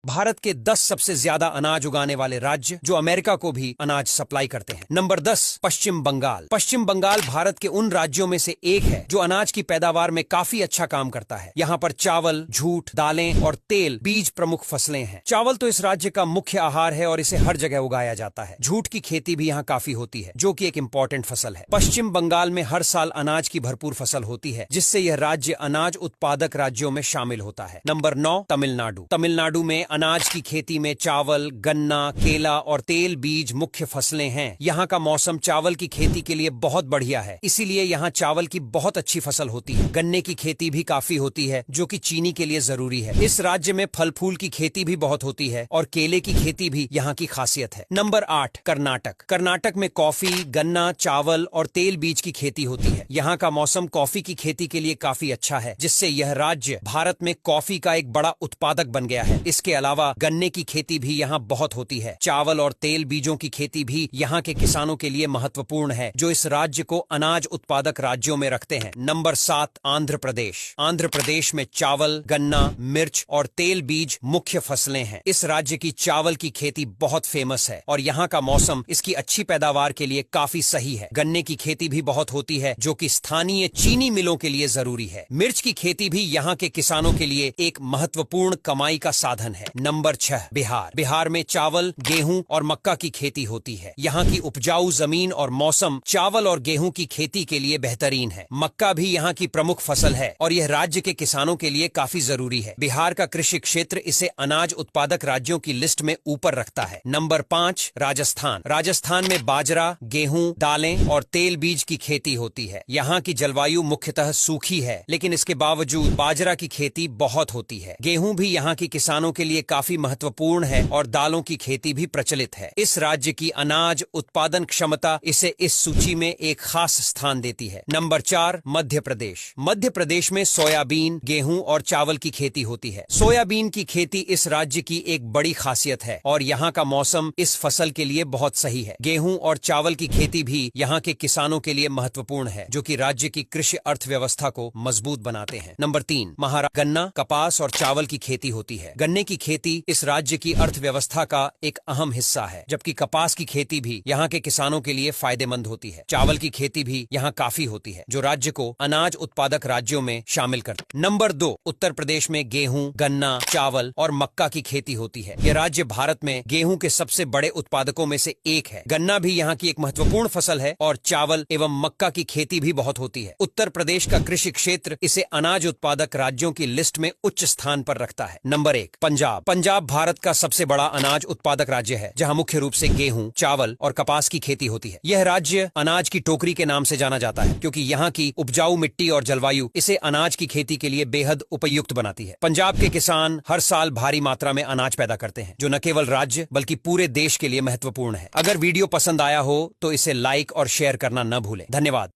भारत के 10 सबसे ज्यादा अनाज उगाने वाले राज्य जो अमेरिका को भी अनाज सप्लाई करते हैं। नंबर 10 पश्चिम बंगाल। पश्चिम बंगाल भारत के उन राज्यों में से एक है जो अनाज की पैदावार में काफी अच्छा काम करता है। यहाँ पर चावल, जूट, दालें और तेल बीज प्रमुख फसलें हैं। चावल तो इस राज्य का मुख्य आहार है और इसे हर जगह उगाया जाता है। जूट की खेती भी यहाँ काफी होती है, जो कि एक इम्पोर्टेंट फसल है। पश्चिम बंगाल में हर साल अनाज की भरपूर फसल होती है, जिससे यह राज्य अनाज उत्पादक राज्यों में शामिल होता है। नंबर 9 तमिलनाडु। तमिलनाडु में अनाज की खेती में चावल, गन्ना, केला और तेल बीज मुख्य फसलें हैं। यहाँ का मौसम चावल की खेती के लिए बहुत बढ़िया है, इसीलिए यहाँ चावल की बहुत अच्छी फसल होती है। गन्ने की खेती भी काफी होती है, जो कि चीनी के लिए जरूरी है। इस राज्य में फल फूल की खेती भी बहुत होती है और केले की खेती भी यहाँ की खासियत है। नंबर 8 कर्नाटक। कर्नाटक में कॉफी, गन्ना, चावल और तेल बीज की खेती होती है। यहाँ का मौसम कॉफी की खेती के लिए काफी अच्छा है, जिससे यह राज्य भारत में कॉफी का एक बड़ा उत्पादक बन गया है। इसके अलावा गन्ने की खेती भी यहाँ बहुत होती है। चावल और तेल बीजों की खेती भी यहाँ के किसानों के लिए महत्वपूर्ण है, जो इस राज्य को अनाज उत्पादक राज्यों में रखते हैं। नंबर 7 आंध्र प्रदेश। आंध्र प्रदेश में चावल, गन्ना, मिर्च और तेल बीज मुख्य फसलें हैं। इस राज्य की चावल की खेती बहुत फेमस है और यहाँ का मौसम इसकी अच्छी पैदावार के लिए काफी सही है। गन्ने की खेती भी बहुत होती है, जो कि स्थानीय चीनी मिलों के लिए जरूरी है। मिर्च की खेती भी यहाँ के किसानों के लिए एक महत्वपूर्ण कमाई का साधन है। नंबर 6 बिहार। बिहार में चावल, गेहूं और मक्का की खेती होती है। यहाँ की उपजाऊ जमीन और मौसम चावल और गेहूं की खेती के लिए बेहतरीन है। मक्का भी यहाँ की प्रमुख फसल है और यह राज्य के किसानों के लिए काफी जरूरी है। बिहार का कृषि क्षेत्र इसे अनाज उत्पादक राज्यों की लिस्ट में ऊपर रखता है। नंबर 5 राजस्थान। राजस्थान में बाजरा, गेहूं, दालें और तेल बीज की खेती होती है। यहाँ की जलवायु मुख्यतः सूखी है, लेकिन इसके बावजूद बाजरा की खेती बहुत होती है। गेहूं भी यहाँ के किसानों के लिए काफी महत्वपूर्ण है और दालों की खेती भी प्रचलित है। इस राज्य की अनाज उत्पादन क्षमता इसे इस सूची में एक खास स्थान देती है। नंबर 4 मध्य प्रदेश। मध्य प्रदेश में सोयाबीन, गेहूं और चावल की खेती होती है। सोयाबीन की खेती इस राज्य की एक बड़ी खासियत है और यहाँ का मौसम इस फसल के लिए बहुत सही है। गेहूं और चावल की खेती भी यहाँ के किसानों के लिए महत्वपूर्ण है, जो कि राज्य की कृषि अर्थव्यवस्था को मजबूत बनाते हैं। नंबर 3 महाराष्ट्र। गन्ना, कपास और चावल की खेती होती है। गन्ने की खेती इस राज्य की अर्थव्यवस्था का एक अहम हिस्सा है, जबकि कपास की खेती भी यहाँ के किसानों के लिए फायदेमंद होती है। चावल की खेती भी यहाँ काफी होती है, जो राज्य को अनाज उत्पादक राज्यों में शामिल करती है। नंबर 2 उत्तर प्रदेश में गेहूं, गन्ना, चावल और मक्का की खेती होती है। यह राज्य भारत में गेहूं के सबसे बड़े उत्पादकों में से एक है। गन्ना भी यहाँ की एक महत्वपूर्ण फसल है और चावल एवं मक्का की खेती भी बहुत होती है। उत्तर प्रदेश का कृषि क्षेत्र इसे अनाज उत्पादक राज्यों की लिस्ट में उच्च स्थान पर रखता है। नंबर 1 पंजाब। पंजाब भारत का सबसे बड़ा अनाज उत्पादक राज्य है, जहां मुख्य रूप से गेहूं, चावल और कपास की खेती होती है। यह राज्य अनाज की टोकरी के नाम से जाना जाता है, क्योंकि यहाँ की उपजाऊ मिट्टी और जलवायु इसे अनाज की खेती के लिए बेहद उपयुक्त बनाती है। पंजाब के किसान हर साल भारी मात्रा में अनाज पैदा करते हैं, जो न केवल राज्य बल्कि पूरे देश के लिए महत्वपूर्ण है। अगर वीडियो पसंद आया हो तो इसे लाइक और शेयर करना न भूलें। धन्यवाद।